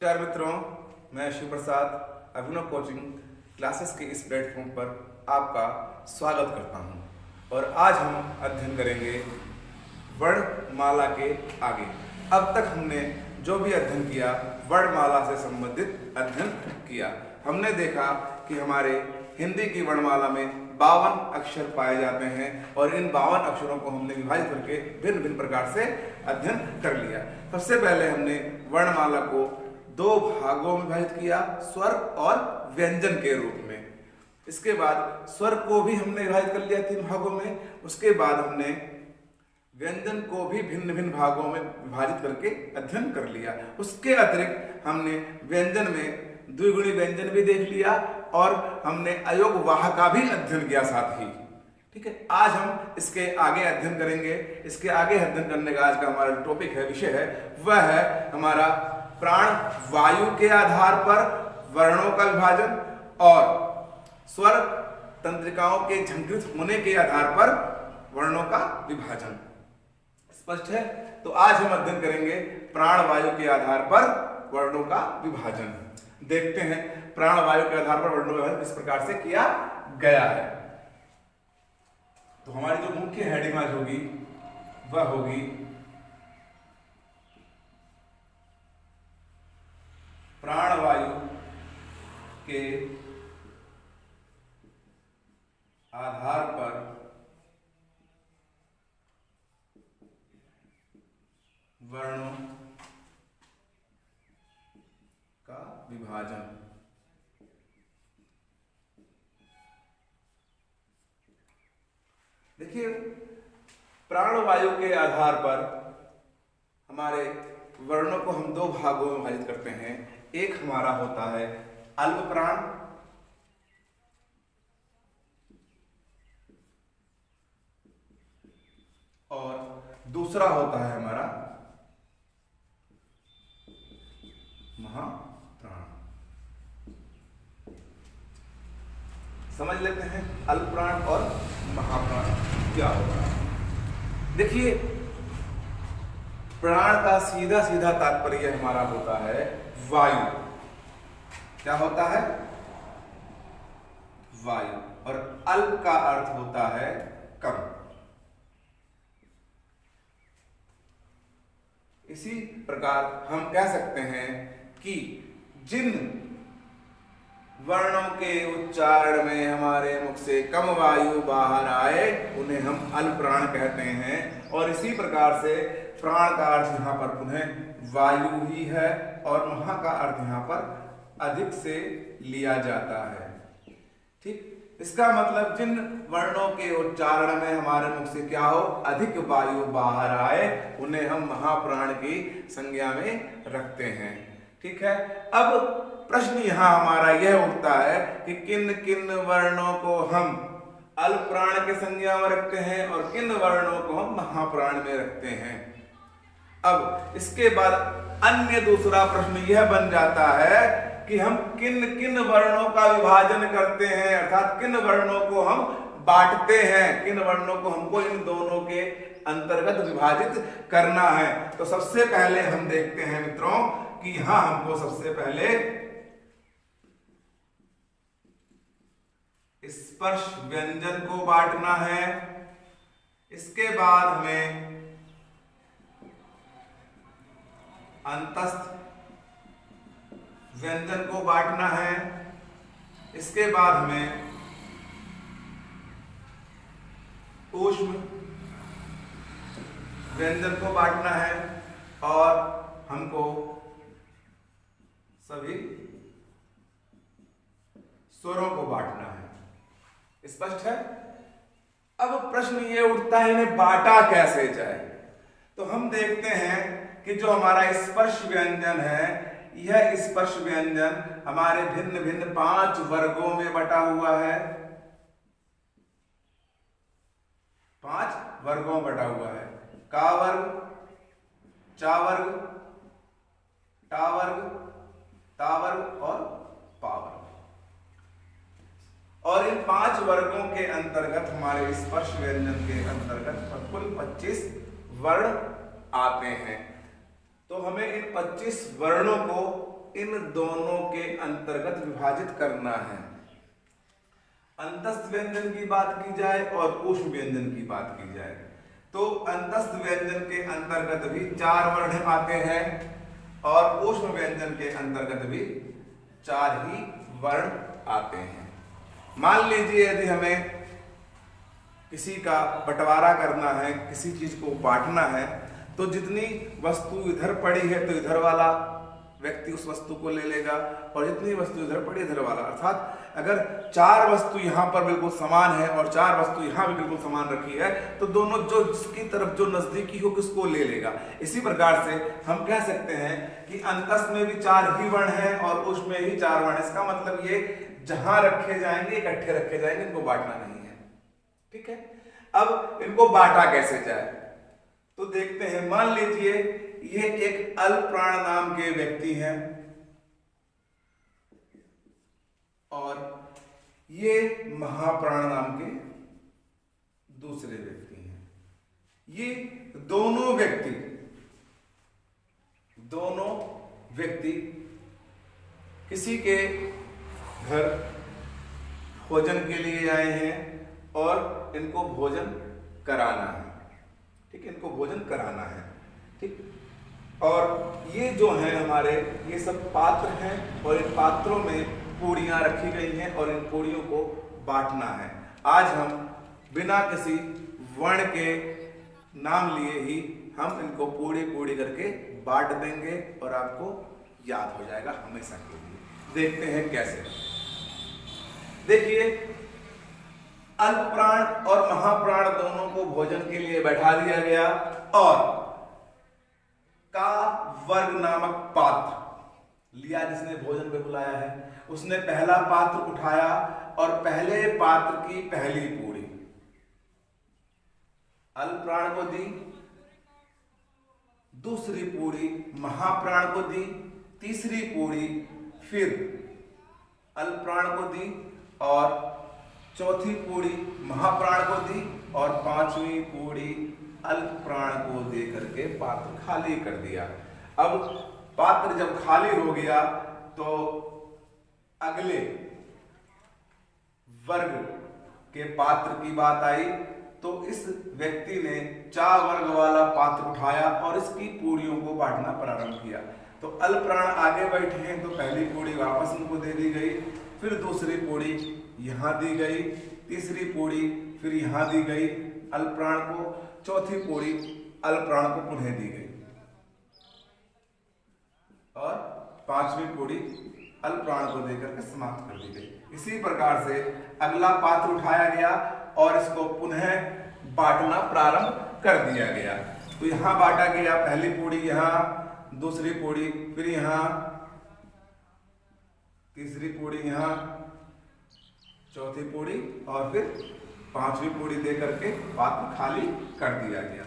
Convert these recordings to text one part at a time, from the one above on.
नमस्कार मित्रों, मैं शिव प्रसाद अभिनव कोचिंग क्लासेस के इस प्लेटफॉर्म पर आपका स्वागत करता हूं और आज हम अध्ययन करेंगे वर्णमाला के आगे। अब तक हमने जो भी अध्ययन किया वर्णमाला से संबंधित अध्ययन किया। हमने देखा कि हमारे हिंदी की वर्णमाला में 52 अक्षर पाए जाते हैं और इन 52 अक्षरों को हमने विभाजित करके भिन्न भिन्न प्रकार से अध्ययन कर लिया। सबसे पहले हमने वर्णमाला को दो भागों में विभाजित किया, स्वर और व्यंजन के रूप में। इसके बाद स्वर को भी हमने विभाजित कर लिया 3 भागों में। उसके बाद हमने व्यंजन को भी भिन्न भिन्न भागों में विभाजित करके अध्ययन कर लिया। उसके अतिरिक्त हमने व्यंजन में द्विगुणी व्यंजन भी देख लिया और हमने अयोग वाह का भी अध्ययन किया साथ ही। ठीक है, आज हम इसके आगे अध्ययन करेंगे। इसके आगे अध्ययन करने का आज का हमारा टॉपिक है, विषय है, वह है हमारा प्राण वायु के आधार पर वर्णों का विभाजन और स्वर तंत्रिकाओं के झंकृत होने के आधार पर वर्णों का विभाजन। स्पष्ट है? तो आज हम अध्ययन करेंगे प्राण वायु के आधार पर वर्णों का विभाजन। देखते हैं प्राण वायु के आधार पर वर्णों का विभाजन किस प्रकार से किया गया है। तो हमारी जो मुख्य हेडिंग आज होगी वह होगी प्राण वायु के आधार पर वर्णों का विभाजन। देखिए, प्राण वायु के आधार पर हमारे वर्णों को हम 2 भागों में विभाजित करते हैं। एक हमारा होता है अल्प प्राण और दूसरा होता है हमारा महाप्राण। समझ लेते हैं अल्प प्राण और महाप्राण क्या होता है। देखिए, प्राण का सीधा सीधा तात्पर्य हमारा होता है वायु। क्या होता है? वायु। और अल्प का अर्थ होता है कम। इसी प्रकार हम कह सकते हैं कि जिन वर्णों के उच्चारण में हमारे मुख से कम वायु बाहर आए उन्हें हम अल्प प्राण कहते हैं। और इसी प्रकार से प्राण का अर्थ यहाँ पर पुनः वायु ही है और महा का अर्थ यहाँ पर अधिक से लिया जाता है। ठीक, इसका मतलब जिन वर्णों के उच्चारण में हमारे मुख से क्या हो, अधिक वायु बाहर आए, उन्हें हम महाप्राण की संज्ञा में रखते हैं। ठीक है, अब प्रश्न यहाँ हमारा यह उठता है कि किन किन वर्णों को हम अल्प प्राण के संज्ञा में रखते हैं और किन वर्णों को हम महाप्राण में रखते हैं। अब इसके बाद अन्य दूसरा प्रश्न यह बन जाता है कि हम किन किन वर्णों का विभाजन करते हैं, अर्थात किन वर्णों को हम बांटते हैं, किन वर्णों को हमको इन दोनों के अंतर्गत विभाजित करना है। तो सबसे पहले हम देखते हैं मित्रों कि यहां हमको सबसे पहले स्पर्श व्यंजन को बांटना है। इसके बाद हमें अंतस्थ व्यंजन को बांटना है। इसके बाद हमें ऊष्म व्यंजन को बांटना है और हमको सभी स्वरों को बांटना है। स्पष्ट है? अब प्रश्न ये उठता है इन्हें बांटा कैसे जाए। तो हम देखते हैं कि जो हमारा स्पर्श व्यंजन है, यह स्पर्श व्यंजन हमारे भिन्न भिन्न 5 वर्गों में बटा हुआ है। 5 वर्गों में बटा हुआ है। का वर्ग, चा वर्ग, टा वर्ग, ता वर्ग और पा वर्ग। और इन 5 वर्गों के अंतर्गत हमारे स्पर्श व्यंजन के अंतर्गत कुल 25 वर्ण आते हैं। तो हमें इन 25 वर्णों को इन दोनों के अंतर्गत विभाजित करना है। अंतस्थ व्यंजन की बात की जाए और ऊष्म व्यंजन की बात की जाए तो अंतस्थ व्यंजन के अंतर्गत भी 4 वर्ण आते हैं और ऊष्म व्यंजन के अंतर्गत भी 4 ही वर्ण आते हैं। मान लीजिए यदि हमें किसी का बंटवारा करना है, किसी चीज को बांटना है, तो जितनी वस्तु इधर पड़ी है तो इधर वाला व्यक्ति उस वस्तु को ले लेगा और जितनी वस्तु इधर पड़ी इधर वाला। अर्थात अगर 4 वस्तु यहाँ पर बिल्कुल समान है और 4 वस्तु यहाँ भी बिल्कुल समान रखी है तो दोनों जो जिसकी तरफ जो नजदीकी हो उसको ले लेगा। इसी प्रकार से हम कह सकते हैं कि अंतस्थ में भी 4 ही वर्ण हैं और ऊष्म में ही 4 वर्ण। इसका मतलब ये जहां रखे जाएंगे इकट्ठे रखे जाएंगे, इनको बांटना नहीं है। ठीक है, अब इनको बांटा कैसे जाए तो देखते हैं। मान लीजिए ये एक अल्पप्राण नाम के व्यक्ति हैं और ये महाप्राण नाम के दूसरे व्यक्ति हैं। ये दोनों व्यक्ति किसी के घर भोजन के लिए आए हैं और इनको भोजन कराना है। ठीक है, इनको भोजन कराना है। ठीक, और ये जो है हमारे ये सब पात्र हैं और इन पात्रों में पूड़ियाँ रखी गई हैं और इन पूड़ियों को बांटना है। आज हम बिना किसी वर्ण के नाम लिए ही हम इनको पूड़ी पूड़ी करके बांट देंगे और आपको याद हो जाएगा हमेशा के लिए। देखते हैं कैसे। देखिए, अल्पप्राण और महाप्राण दोनों को भोजन के लिए बैठा दिया गया और का वर्ग नामक पात्र लिया जिसने भोजन पे बुलाया है। उसने पहला पात्र उठाया और पहले पात्र की पहली पूड़ी अल्पप्राण को दी, दूसरी पूड़ी महाप्राण को दी, तीसरी पूड़ी फिर अल्पप्राण को दी और चौथी पूड़ी महाप्राण को दी और 5वीं पूड़ी अल्पप्राण को दे करके पात्र खाली कर दिया। अब पात्र जब खाली हो गया तो अगले वर्ग के पात्र की बात आई तो इस व्यक्ति ने 4 वर्ग वाला पात्र उठाया और इसकी पूड़ियों को बांटना प्रारंभ किया। तो अल्पप्राण आगे बैठे हैं तो पहली पूड़ी वापस उनको दे दी गई, फिर दूसरी पूड़ी यहाँ दी गई, तीसरी पूड़ी फिर यहाँ दी गई अल्पप्राण को, चौथी पूड़ी अल्पप्राण को पुनः दी गई और 5वीं पूड़ी अल्पप्राण को देकर के समाप्त कर दी गई। इसी प्रकार से अगला पात्र उठाया गया और इसको पुनः बांटना प्रारंभ कर दिया गया। तो यहाँ बांटा गया, पहली पूड़ी यहाँ, दूसरी पूड़ी फिर यहाँ, तीसरी पूड़ी यहाँ, चौथी पूड़ी और फिर 5वीं पूड़ी दे करके पात्र खाली कर दिया गया।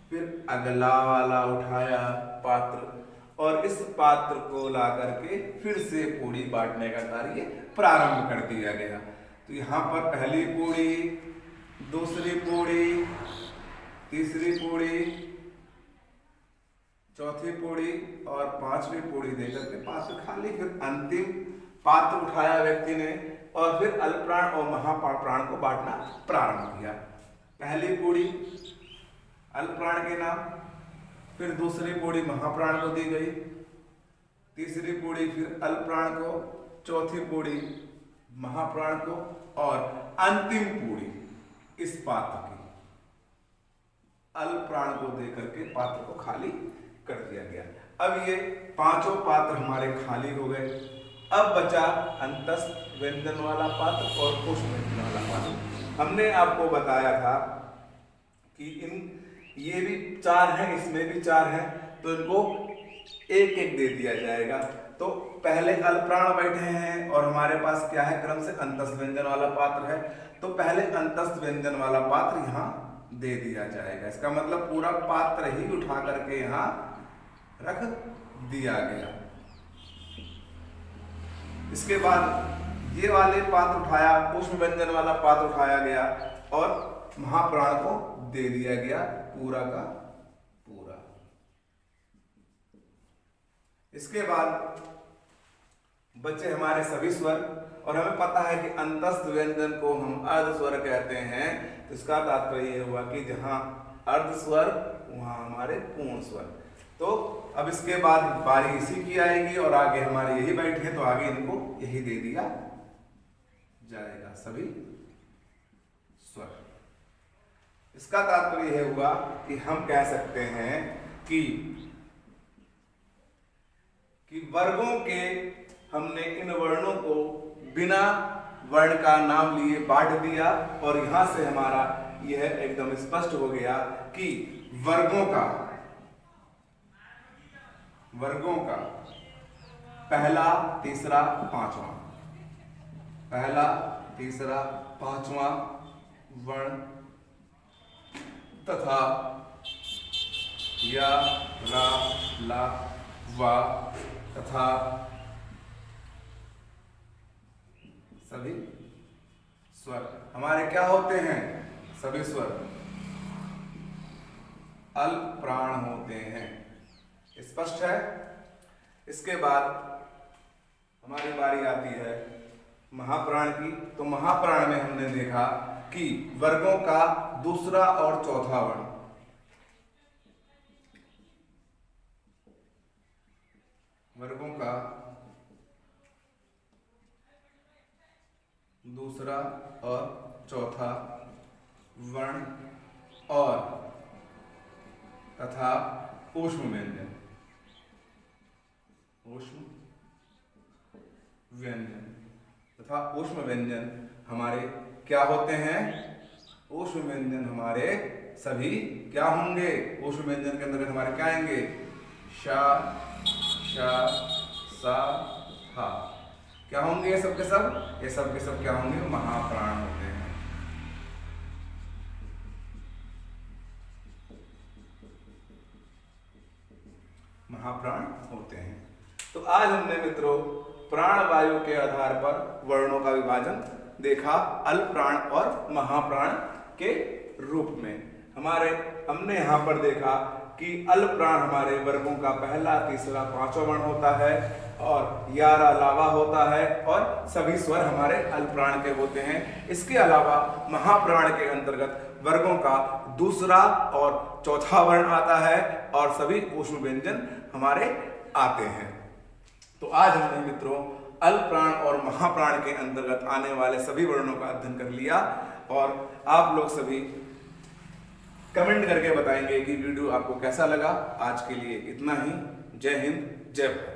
फिर अगला वाला उठाया पात्र और इस पात्र को ला करके फिर से पूड़ी बांटने का कार्य प्रारंभ कर दिया गया। तो यहाँ पर पहली पूड़ी, दूसरी पूड़ी, तीसरी पूड़ी, चौथी पूड़ी और 5वीं पूड़ी देकर के पात्र खाली। फिर अंतिम पात्र उठाया व्यक्ति ने और फिर अल्पप्राण और महाप्राण को बांटना प्रारंभ किया। पहली पूड़ी अल्पप्राण के नाम, फिर दूसरी पूड़ी महाप्राण को दी गई, तीसरी पूड़ी फिर अल्पप्राण को, चौथी पूड़ी महाप्राण को और अंतिम पूड़ी इस पात्र की अल्पप्राण को देकर के पात्र को खाली कर दिया गया। अब ये 5 पात्र हमारे खाली हो गए। अब बचा अंतस्थ व्यंजन वाला पात्र और ऊष्म व्यंजन वाला पात्र। हमने आपको बताया था कि ये भी 4 हैं, इसमें भी 4 हैं, तो इनको एक एक दे दिया जाएगा। तो पहले अल्पप्राण बैठे हैं और हमारे पास क्या है, क्रम से अंतस्थ व्यंजन वाला पात्र है, तो पहले अंतस्थ व्यंजन वाला पात्र यहाँ दे दिया जाएगा। इसका मतलब पूरा पात्र ही उठा करके यहाँ रख दिया गया। इसके बाद ये वाले पात्र उठाया, ऊष्म व्यंजन वाला पात्र उठाया गया और महाप्राण को दे दिया गया पूरा का पूरा। इसके बाद बच्चे हमारे सभी स्वर, और हमें पता है कि अंतस्थ व्यंजन को हम अर्ध स्वर कहते हैं। तो इसका तात्पर्य यह हुआ कि जहां अर्ध स्वर वहां हमारे पूर्ण स्वर। तो अब इसके बाद बारी इसी की आएगी और आगे हमारे यही बैठे, तो आगे इनको यही दे दिया जाएगा, सभी स्वर। इसका तात्पर्य यह हुआ कि हम कह सकते हैं कि वर्गों के हमने इन वर्णों को बिना वर्ण का नाम लिए बांट दिया, और यहां से हमारा यह एकदम स्पष्ट हो गया कि वर्गों का पहला, तीसरा, पांचवा, पहला, तीसरा, पांचवा वर्ण तथा या, रा, ला, वा तथा सभी स्वर हमारे क्या होते हैं? सभी स्वर अल्प प्राण होते हैं। स्पष्ट है? इसके बाद हमारी बारी आती है महाप्राण की। तो महाप्राण में हमने देखा कि वर्गों का दूसरा और चौथा वर्ण, वर्गों का दूसरा और चौथा वर्ण और तथा ऊष्म व्यंजन, ऊष्म व्यंजन तथा ऊष्म व्यंजन हमारे क्या होते हैं? ऊष्म व्यंजन हमारे सभी क्या होंगे? ऊष्म व्यंजन के अंदर हमारे क्या आएंगे? शा, श, सा, हा। क्या होंगे ये सब के सब? ये सब के सब क्या होंगे? महाप्राण होते हैं। महाप्राण होते हैं। तो आज हमने मित्रों प्राण वायु के आधार पर वर्णों का विभाजन देखा, अल्प प्राण और महाप्राण के रूप में। हमने यहाँ पर देखा कि अल्प प्राण हमारे वर्गों का पहला, तीसरा, पांचवा वर्ण होता है और यारा लावा होता है, और सभी स्वर हमारे अल्प प्राण के होते हैं। इसके अलावा महाप्राण के अंतर्गत वर्गों का दूसरा और चौथा वर्ण आता है और सभी ऊष्म व्यंजन हमारे आते हैं। तो आज हमने मित्रों अल्प प्राण और महाप्राण के अंतर्गत आने वाले सभी वर्णों का अध्ययन कर लिया, और आप लोग सभी कमेंट करके बताएंगे कि वीडियो आपको कैसा लगा। आज के लिए इतना ही। जय हिंद, जय भारत।